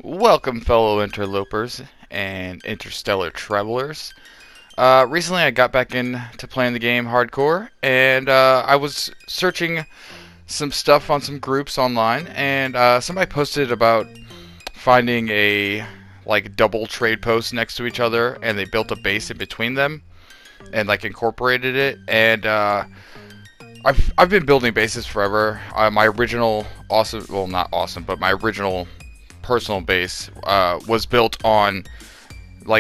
Welcome, fellow interlopers and interstellar travelers. Recently, I got back into playing the game hardcore, and I was searching some stuff on some groups online, and somebody posted about finding a double trade posts next to each other, and they built a base in between them and incorporated it. And I've been building bases forever. My original awesome, well, not awesome, but my original personal base was built on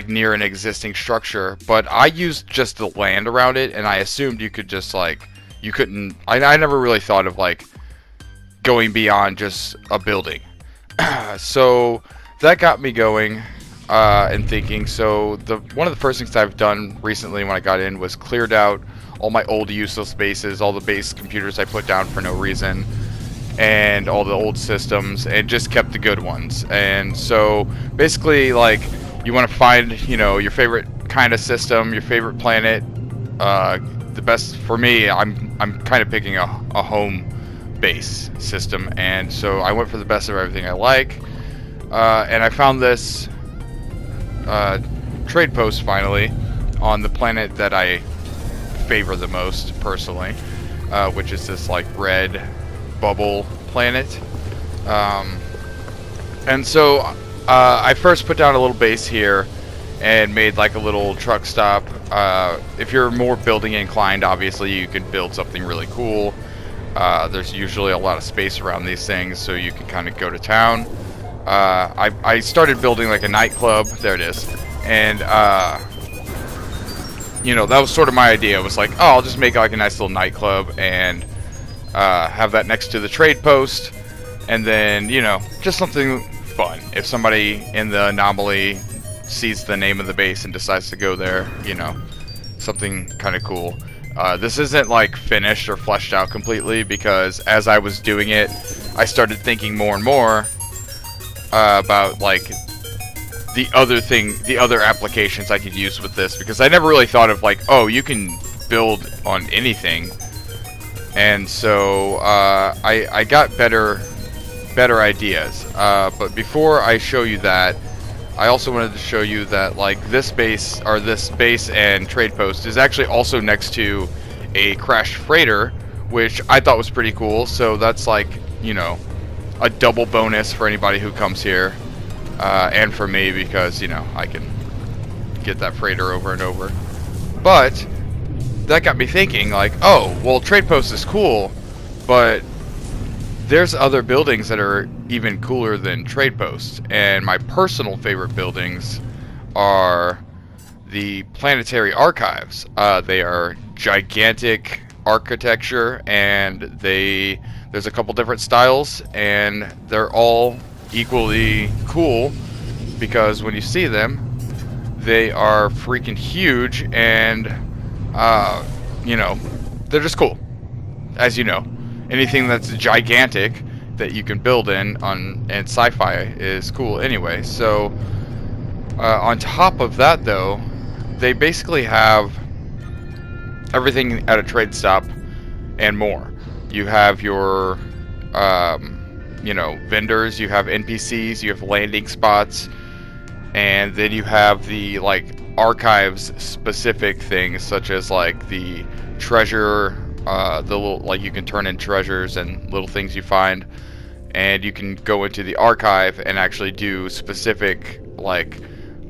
near an existing structure, but I used just the land around it, and I assumed you could just you couldn't. I never really thought of going beyond just a building. So that got me going and thinking. So one of the first things I've done recently when I got in was cleared out all my old useless bases, all the base computers I put down for no reason, and all the old systems, and just kept the good ones. And so basically, you want to find, your favorite kind of system, your favorite planet. The best for me, I'm kind of picking a home base system, and so I went for the best of everything I like. And I found this trade post finally on the planet that I favor the most personally, which is this red bubble planet. And so I first put down a little base here and made a little truck stop. If you're more building inclined, obviously you can build something really cool. There's usually a lot of space around these things, so you can kind of go to town. I started building a nightclub. There it is. And that was sort of my idea. It was oh, I'll just make a nice little nightclub and have that next to the trade post, and then just something fun. If somebody in the anomaly sees the name of the base and decides to go there, something kind of cool. This isn't finished or fleshed out completely, because as I was doing it, I started thinking more and more about the other applications I could use with this, because I never really thought of oh, you can build on anything. And so I got better ideas. But before I show you that, I also wanted to show you that this base and trade post is actually also next to a crashed freighter, which I thought was pretty cool. So that's a double bonus for anybody who comes here, and for me, because I can get that freighter over and over. But that got me thinking, oh, well, trade post is cool, but there's other buildings that are even cooler than trade posts. And my personal favorite buildings are the planetary archives. They are gigantic architecture, and there's a couple different styles, and they're all equally cool, because when you see them, they are freaking huge, and they're just cool. As you know, anything that's gigantic that you can build in sci-fi is cool anyway. So on top of that, though, they basically have everything at a trade stop and more. You have your vendors, you have NPCs, you have landing spots, and then you have the archives specific things, such as the treasure, the little you can turn in treasures and little things you find, and you can go into the archive and actually do specific,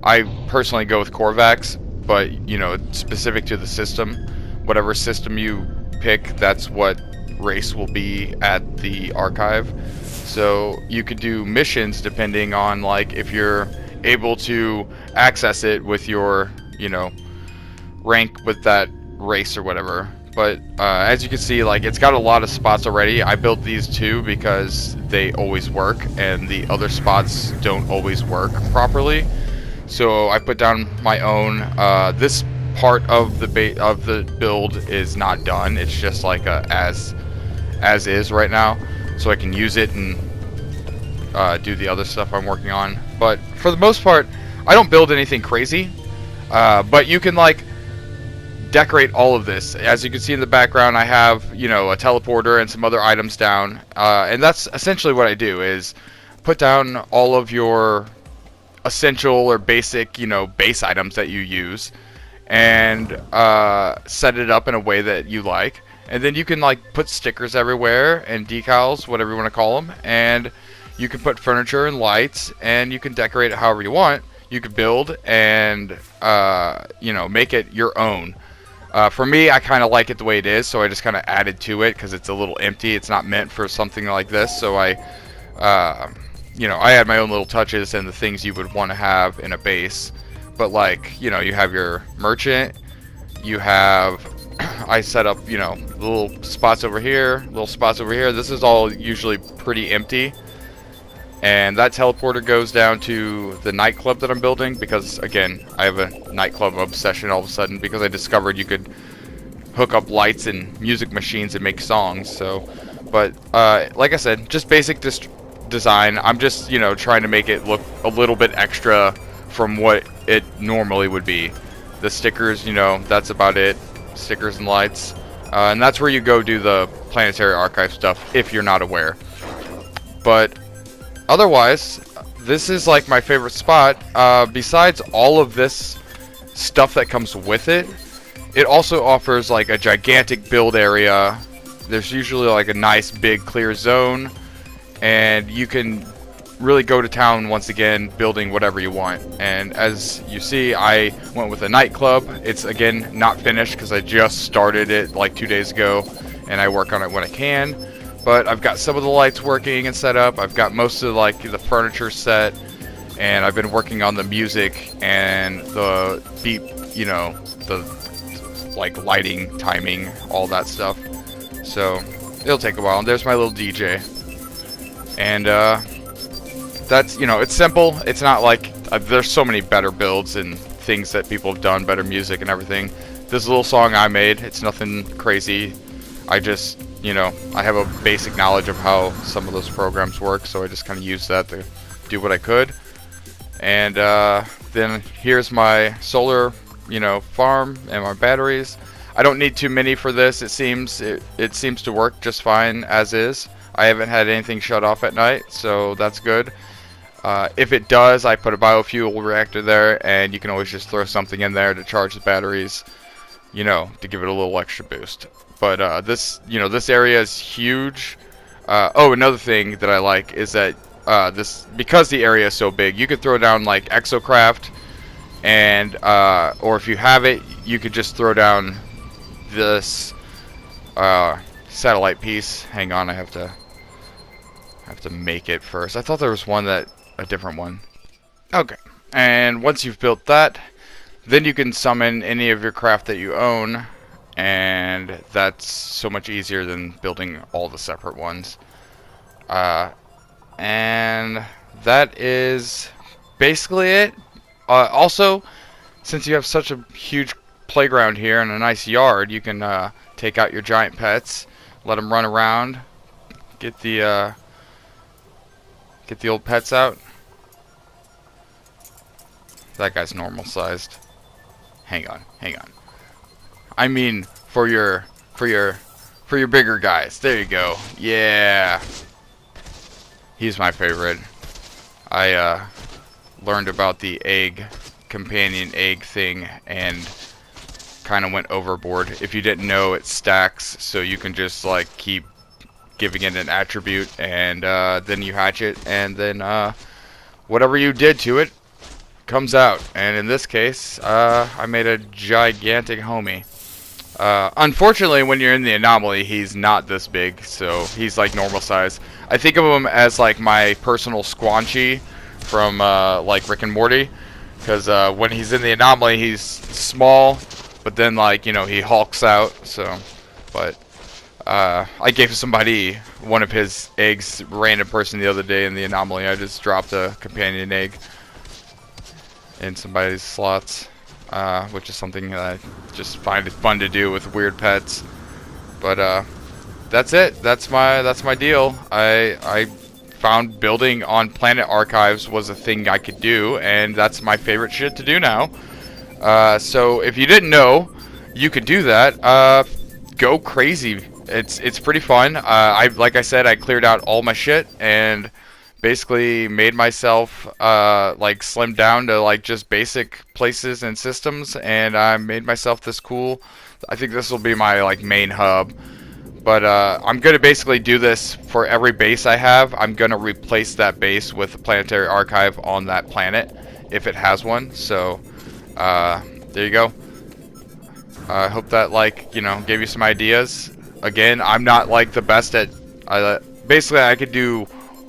I personally go with Korvax, but it's specific to the system. Whatever system you pick, that's what race will be at the archive. So you could do missions depending on if you're able to access it with your rank with that race or whatever. But as you can see, it's got a lot of spots already. I built these two because they always work, and the other spots don't always work properly. So I put down my own. This part of the build is not done. It's just as is right now, so I can use it and do the other stuff I'm working on. But for the most part, I don't build anything crazy. But you can decorate all of this. As you can see in the background, I have a teleporter and some other items down, and that's essentially what I do, is put down all of your essential or basic, base items that you use, and set it up in a way that you like. And then you can like put stickers everywhere and decals, whatever you want to call them, and you can put furniture and lights, and you can decorate it however you want. You could build and make it your own. For me, I kind of like it the way it is, so I just kind of added to it because it's a little empty. It's not meant for something like this, so I add my own little touches and the things you would want to have in a base. But like, you have your merchant, you have, I set up, little spots over here, little spots over here. This is all usually pretty empty. And that teleporter goes down to the nightclub that I'm building because, again, I have a nightclub obsession all of a sudden because I discovered you could hook up lights and music machines and make songs. So, but like I said, just basic design. I'm just, trying to make it look a little bit extra from what it normally would be. The stickers, that's about it. Stickers and lights. And that's where you go do the planetary archive stuff if you're not aware. But otherwise, this is like my favorite spot. Besides all of this stuff that comes with it, it also offers like a gigantic build area. There's usually like a nice big clear zone, and you can really go to town once again building whatever you want. And as you see, I went with a nightclub. It's again not finished because I just started it like 2 days ago, and I work on it when I can. But I've got some of the lights working and set up. I've got most of like the furniture set, and I've been working on the music and the beat, the like lighting, timing, all that stuff. So it'll take a while. And there's my little DJ. And that's, it's simple. It's not like there's so many better builds and things that people have done, better music and everything. This little song I made, it's nothing crazy. I just, I have a basic knowledge of how some of those programs work, so I just kind of used that to do what I could. And then here's my solar, farm and my batteries. I don't need too many for this. It seems to work just fine as is. I haven't had anything shut off at night, so that's good. If it does, I put a biofuel reactor there, and you can always just throw something in there to charge the batteries, to give it a little extra boost. But this area is huge. Oh, another thing that I like is that because the area is so big, you could throw down like exocraft, and or if you have it, you could just throw down this satellite piece. Hang on, I have to make it first. I thought there was a different one. Okay, and once you've built that, then you can summon any of your craft that you own. And that's so much easier than building all the separate ones. And that is basically it. Also, since you have such a huge playground here and a nice yard, you can take out your giant pets, let them run around, get the old pets out. That guy's normal sized. Hang on. I mean, for your bigger guys. There you go. Yeah. He's my favorite. I learned about the companion egg thing and kind of went overboard. If you didn't know, it stacks, so you can just like keep giving it an attribute, and then you hatch it, and then whatever you did to it comes out. And in this case, I made a gigantic homie. Unfortunately, when you're in the anomaly, he's not this big, so he's like normal size. I think of him as like my personal Squanchy from like Rick and Morty, because when he's in the anomaly, he's small, but then like he hulks out. So, but I gave somebody one of his eggs, random person, the other day in the anomaly. I just dropped a companion egg in somebody's slots, which is something that I just find it fun to do with weird pets. But that's it. That's my deal. I found building on Planet Archives was a thing I could do, and that's my favorite shit to do now. So if you didn't know, you could do that. Go crazy. It's pretty fun. Like I said, I cleared out all my shit and basically made myself like slimmed down to like just basic places and systems, and I made myself this cool. I think this will be my like main hub. But I'm going to basically do this for every base I have. I'm going to replace that base with a planetary archive on that planet if it has one. So there you go. I hope that like, you know, gave you some ideas. Again, I'm not like the best at basically I could do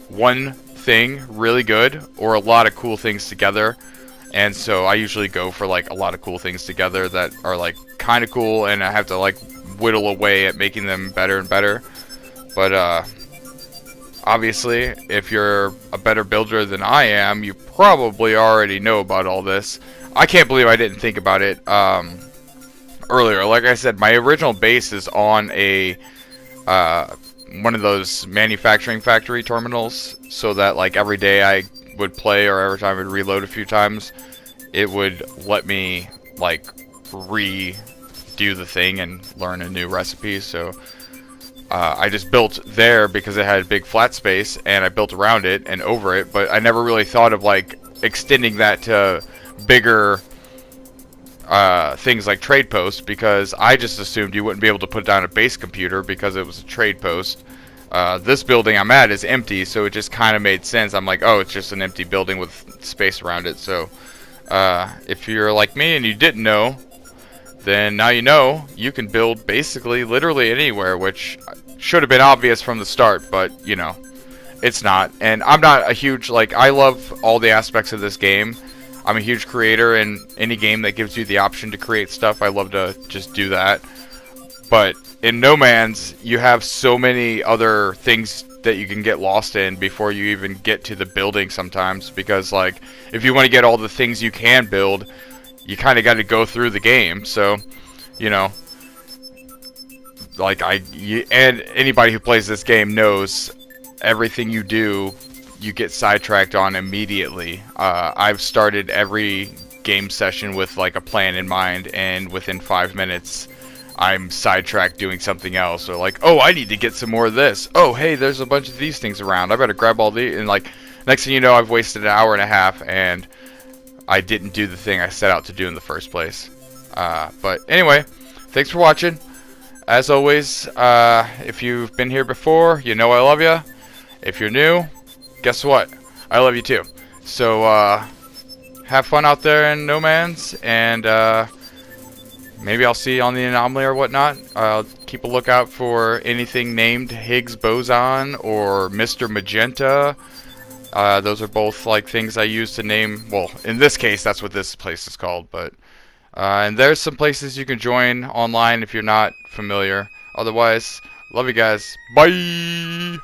one thing really good or a lot of cool things together. And so I usually go for like a lot of cool things together that are like kind of cool, and I have to like whittle away at making them better and better. But obviously, if you're a better builder than I am, you probably already know about all this. I can't believe I didn't think about it earlier. Like I said, my original base is on a one of those manufacturing factory terminals, so that like every day I would play, or every time I would reload a few times, it would let me like redo the thing and learn a new recipe. So I just built there because it had a big flat space, and I built around it and over it, but I never really thought of like extending that to bigger things like trade posts, because I just assumed you wouldn't be able to put down a base computer because it was a trade post. This building I'm at is empty, so it just kind of made sense. I'm like, oh, it's just an empty building with space around it. So if you're like me and you didn't know, then now you know. You can build basically literally anywhere, which should have been obvious from the start, but you know, it's not. And I'm not a huge, like, I love all the aspects of this game. I'm a huge creator, in any game that gives you the option to create stuff, I love to just do that. But in No Man's, you have so many other things that you can get lost in before you even get to the building sometimes, because like if you want to get all the things you can build, you kind of got to go through the game. So, you know, like and anybody who plays this game knows everything you do, you get sidetracked on immediately. I've started every game session with like a plan in mind, and within 5 minutes I'm sidetracked doing something else. Or like, oh, I need to get some more of this. Oh, hey, there's a bunch of these things around. I better grab all these. And like, next thing you know, I've wasted an hour and a half, and I didn't do the thing I set out to do in the first place. But anyway, thanks for watching. As always, if you've been here before, you know I love you. If you're new, guess what? I love you too. So, have fun out there in No Man's, and maybe I'll see you on the anomaly or whatnot. I'll keep a lookout for anything named Higgs-Boson or Mr. Magenta. Those are both like things I use to name, well, in this case, that's what this place is called, but and there's some places you can join online if you're not familiar. Otherwise, love you guys. Bye!